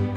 You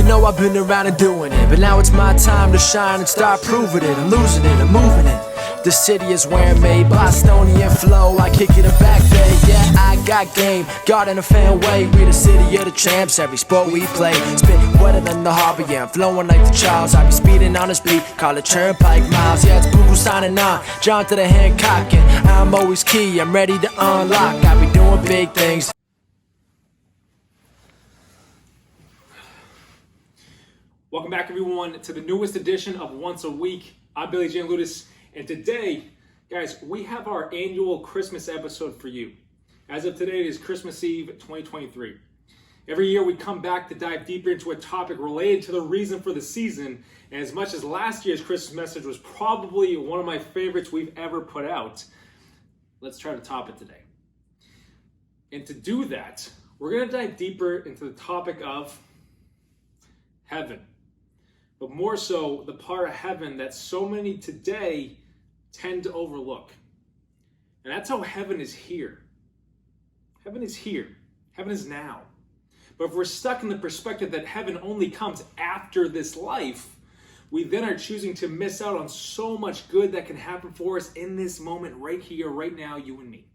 know I've been around and doing it, but now it's my time to shine and start proving it. I'm losing it, I'm moving it. The city is where I'm made, Bostonian flow, I kick it a back day. Yeah, I got game, God in a fan way. We the city of the champs, every sport we play. Spit wetter than the harbor, yeah, I'm flowing like the Charles. I be speeding on this beat, call it Turnpike Miles. Yeah, it's Google signing on, John to the Hancock, and I'm always key, I'm ready to unlock. I be doing big things. Welcome back, everyone, to the newest edition of Once a Week. I'm Billy J. Ludis, and today, guys, we have our annual Christmas episode for you. As of today, it is Christmas Eve 2023. Every year, we come back to dive deeper into a topic related to the reason for the season, and as much as last year's Christmas message was probably one of my favorites we've ever put out, let's try to top it today. And to do that, we're going to dive deeper into the topic of heaven. But more so, the part of heaven that so many today tend to overlook. And that's how heaven is here. Heaven is here. Heaven is now. But if we're stuck in the perspective that heaven only comes after this life, we then are choosing to miss out on so much good that can happen for us in this moment, right here, right now, you and me.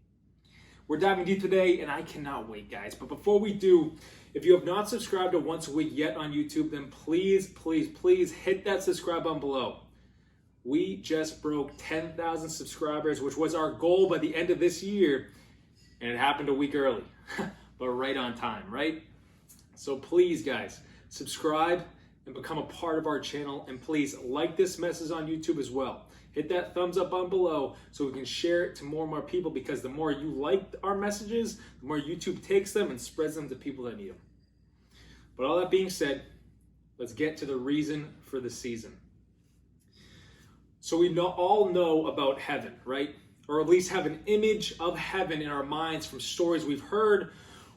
We're diving deep today, and I cannot wait, guys. But before we do, if you have not subscribed to Once a Week yet on YouTube, then please, please, please hit that subscribe button below. We just broke 10,000 subscribers, which was our goal by the end of this year, and it happened a week early, but right on time, right? So please, guys, subscribe and become a part of our channel, and please like this message on YouTube as well. Hit that thumbs up button below so we can share it to more and more people, because the more you like our messages, the more YouTube takes them and spreads them to people that need them. But all that being said, let's get to the reason for the season. So we all know about heaven, right? Or at least have an image of heaven in our minds from stories we've heard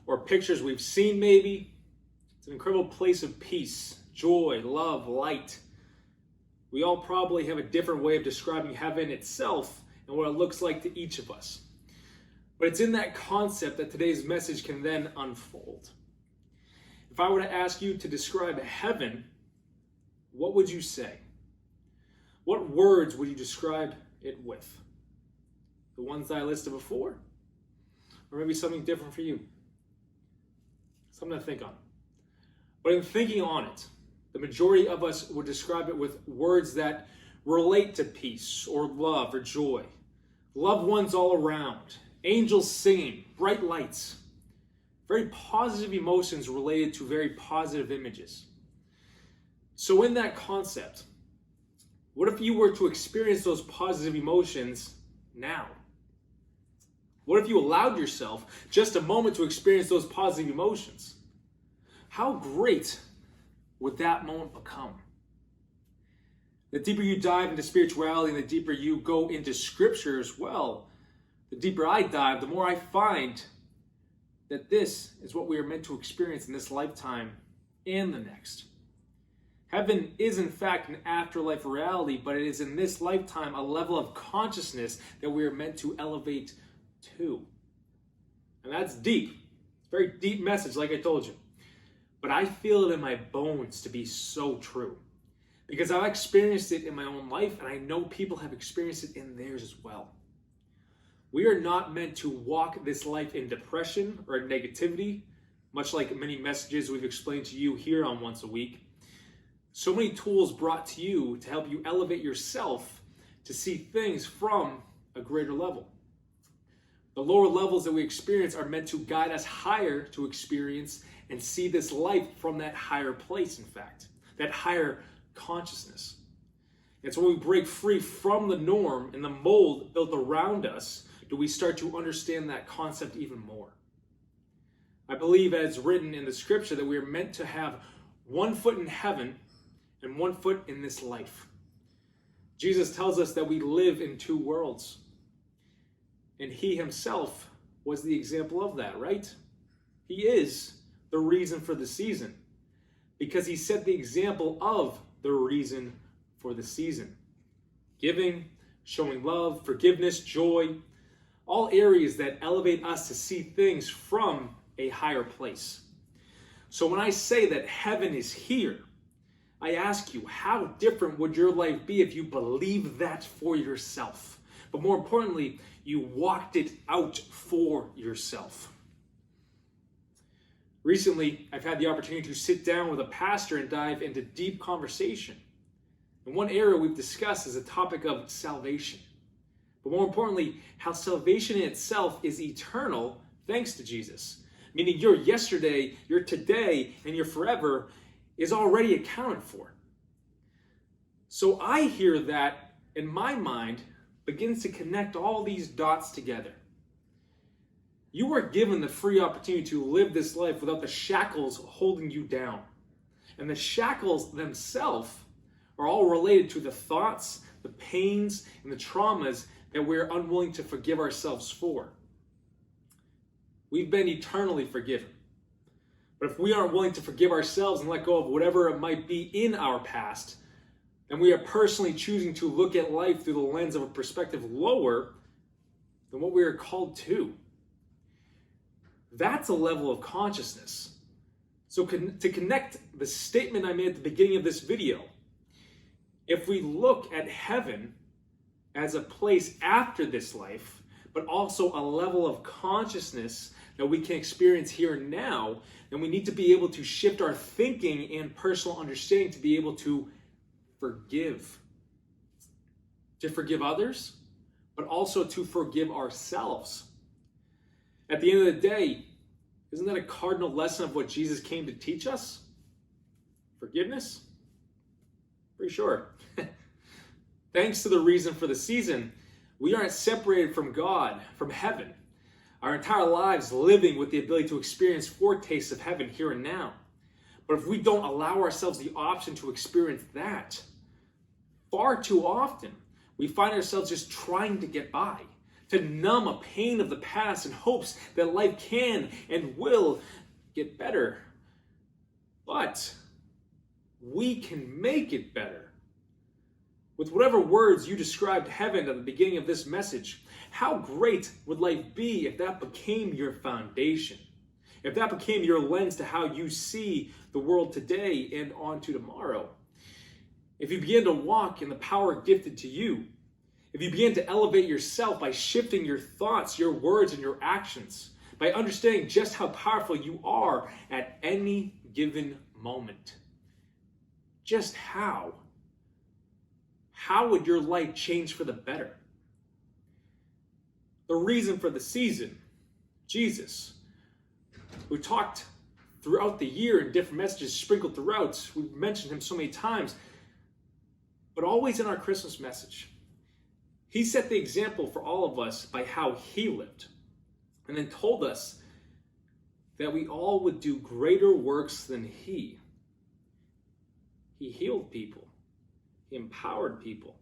or pictures we've seen maybe. It's an incredible place of peace, joy, love, light. We all probably have a different way of describing heaven itself and what it looks like to each of us. But it's in that concept that today's message can then unfold. If I were to ask you to describe heaven, what would you say? What words would you describe it with? The ones that I listed before? Or maybe something different for you? Something to think on. But in thinking on it, the majority of us would describe it with words that relate to peace or love or joy. Loved ones all around, angels singing, bright lights. Very positive emotions related to very positive images. So in that concept, what if you were to experience those positive emotions now? What if you allowed yourself just a moment to experience those positive emotions? How great would that moment become? The deeper you dive into spirituality and the deeper you go into scripture as well, the deeper I dive, the more I find that this is what we are meant to experience in this lifetime and the next. Heaven is in fact an afterlife reality, but it is in this lifetime a level of consciousness that we are meant to elevate to. And that's deep. It's a very deep message, like I told you. But I feel it in my bones to be so true. Because I've experienced it in my own life, and I know people have experienced it in theirs as well. We are not meant to walk this life in depression or negativity, much like many messages we've explained to you here on Once a Week. So many tools brought to you to help you elevate yourself to see things from a greater level. The lower levels that we experience are meant to guide us higher to experience and see this life from that higher place, in fact, that higher consciousness. It's when we break free from the norm and the mold built around us do we start to understand that concept even more. I believe, as written in the scripture, that we are meant to have one foot in heaven and one foot in this life. Jesus tells us that we live in two worlds. And he himself was the example of that, right? He is the reason for the season, because he set the example of the reason for the season. Giving, showing love, forgiveness, joy, all areas that elevate us to see things from a higher place. So when I say that heaven is here, I ask you, how different would your life be if you believed that for yourself? But more importantly, you walked it out for yourself. Recently, I've had the opportunity to sit down with a pastor and dive into deep conversation. And one area we've discussed is the topic of salvation. But more importantly, how salvation in itself is eternal thanks to Jesus. Meaning your yesterday, your today, and your forever is already accounted for. So I hear that in my mind begins to connect all these dots together. You are given the free opportunity to live this life without the shackles holding you down. And the shackles themselves are all related to the thoughts, the pains, and the traumas that we're unwilling to forgive ourselves for. We've been eternally forgiven. But if we aren't willing to forgive ourselves and let go of whatever it might be in our past, and we are personally choosing to look at life through the lens of a perspective lower than what we are called to, that's a level of consciousness. So to connect the statement I made at the beginning of this video, if we look at heaven as a place after this life, but also a level of consciousness that we can experience here and now, then we need to be able to shift our thinking and personal understanding to be able to forgive. To forgive others, but also to forgive ourselves. At the end of the day, isn't that a cardinal lesson of what Jesus came to teach us? Forgiveness? Pretty sure. Thanks to the reason for the season, we aren't separated from God, from heaven. Our entire lives living with the ability to experience foretastes of heaven here and now. But if we don't allow ourselves the option to experience that, far too often, we find ourselves just trying to get by, to numb a pain of the past in hopes that life can and will get better. But we can make it better. With whatever words you described heaven at the beginning of this message, how great would life be if that became your foundation? If that became your lens to how you see the world today and on to tomorrow? If you begin to walk in the power gifted to you, if you begin to elevate yourself by shifting your thoughts, your words, and your actions, by understanding just how powerful you are at any given moment, just how would your life change for the better? The reason for the season, Jesus, who talked throughout the year in different messages sprinkled throughout. We've mentioned him so many times, but always in our Christmas message. He set the example for all of us by how he lived, and then told us that we all would do greater works than he. He healed people. He empowered people.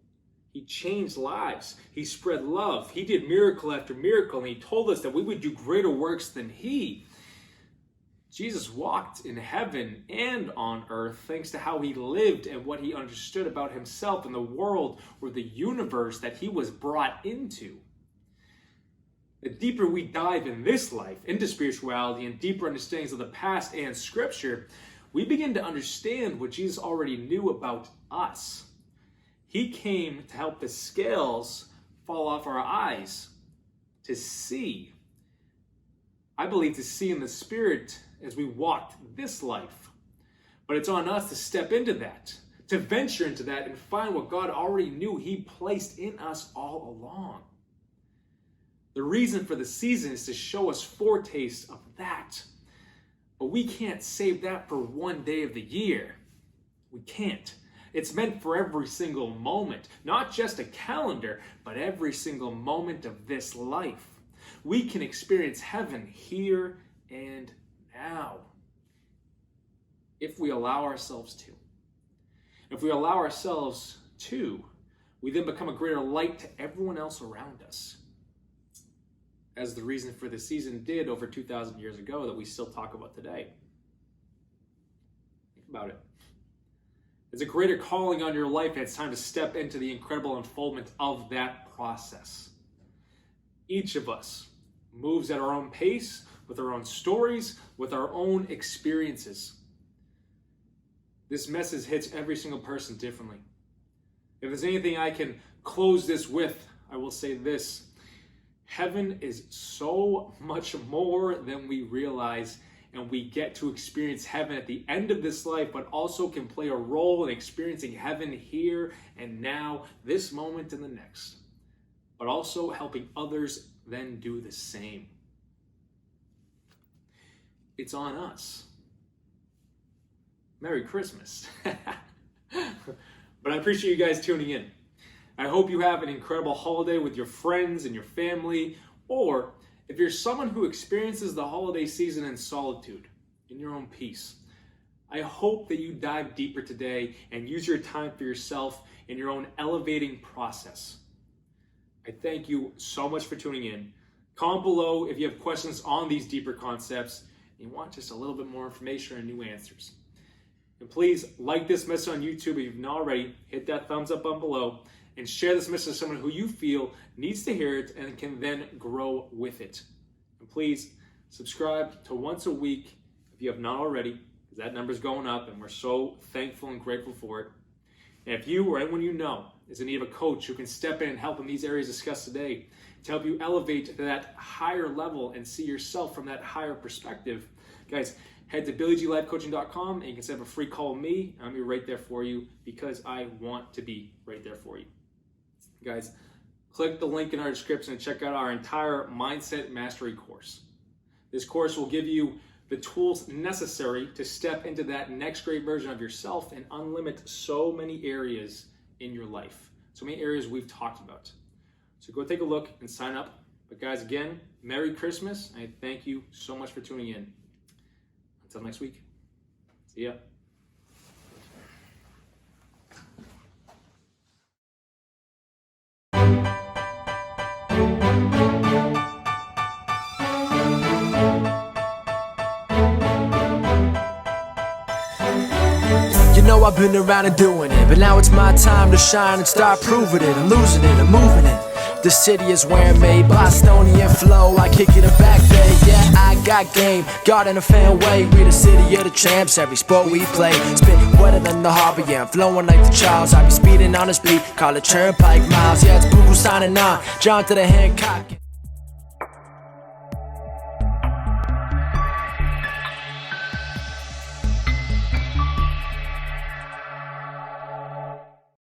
He changed lives. He spread love. He did miracle after miracle, and he told us that we would do greater works than he. Jesus walked in heaven and on earth thanks to how he lived and what he understood about himself and the world or the universe that he was brought into. The deeper we dive in this life, into spirituality and deeper understandings of the past and scripture, we begin to understand what Jesus already knew about us. He came to help the scales fall off our eyes, to see. I believe to see in the spirit as we walked this life. But it's on us to step into that, to venture into that and find what God already knew he placed in us all along. The reason for the season is to show us foretastes of that. But we can't save that for one day of the year. We can't. It's meant for every single moment, not just a calendar, but every single moment of this life. We can experience heaven here and now if we allow ourselves to. If we allow ourselves to, we then become a greater light to everyone else around us, as the reason for the season did over 2,000 years ago that we still talk about today. Think about it. There's a greater calling on your life, and it's time to step into the incredible unfoldment of that process. Each of us moves at our own pace, with our own stories, with our own experiences. This message hits every single person differently. If there's anything I can close this with, I will say this. Heaven is so much more than we realize, and we get to experience heaven at the end of this life, but also can play a role in experiencing heaven here and now, this moment and the next, but also helping others then do the same. It's on us. Merry Christmas. But I appreciate you guys tuning in. I hope you have an incredible holiday with your friends and your family, or if you're someone who experiences the holiday season in solitude, in your own peace, I hope that you dive deeper today and use your time for yourself in your own elevating process. I thank you so much for tuning in. Comment below if you have questions on these deeper concepts and you want just a little bit more information or new answers. And please like this message on YouTube if you've not already. Hit that thumbs up button below and share this message with someone who you feel needs to hear it and can then grow with it. And please subscribe to Once a Week if you have not already, because that number's going up and we're so thankful and grateful for it. And if you or anyone you know is in need of a coach who can step in and help in these areas discussed today to help you elevate to that higher level and see yourself from that higher perspective, guys, head to BillyGLifeCoaching.com and you can set up a free call with me. I'll be right there for you because I want to be right there for you. Guys, click the link in our description and check out our entire Mindset Mastery course. This course will give you the tools necessary to step into that next great version of yourself and unlimit so many areas in your life, so many areas we've talked about. So go take a look and sign up. But guys, again, Merry Christmas. And I thank you so much for tuning in. Until next week. See ya. You know I've been around and doing it, but now it's my time to shine and start proving it. I'm losing it, I'm moving it. The city is where I'm made, Bostonian flow, I kick it back there. Yeah, I got game, God in a fan way. We the city of the champs, every sport we play. Spit wetter than the harbor, yeah, I'm flowing like the Charles. I be speeding on this beat, call it Turnpike Miles. Yeah, it's Buku signing on, John to the Hancock.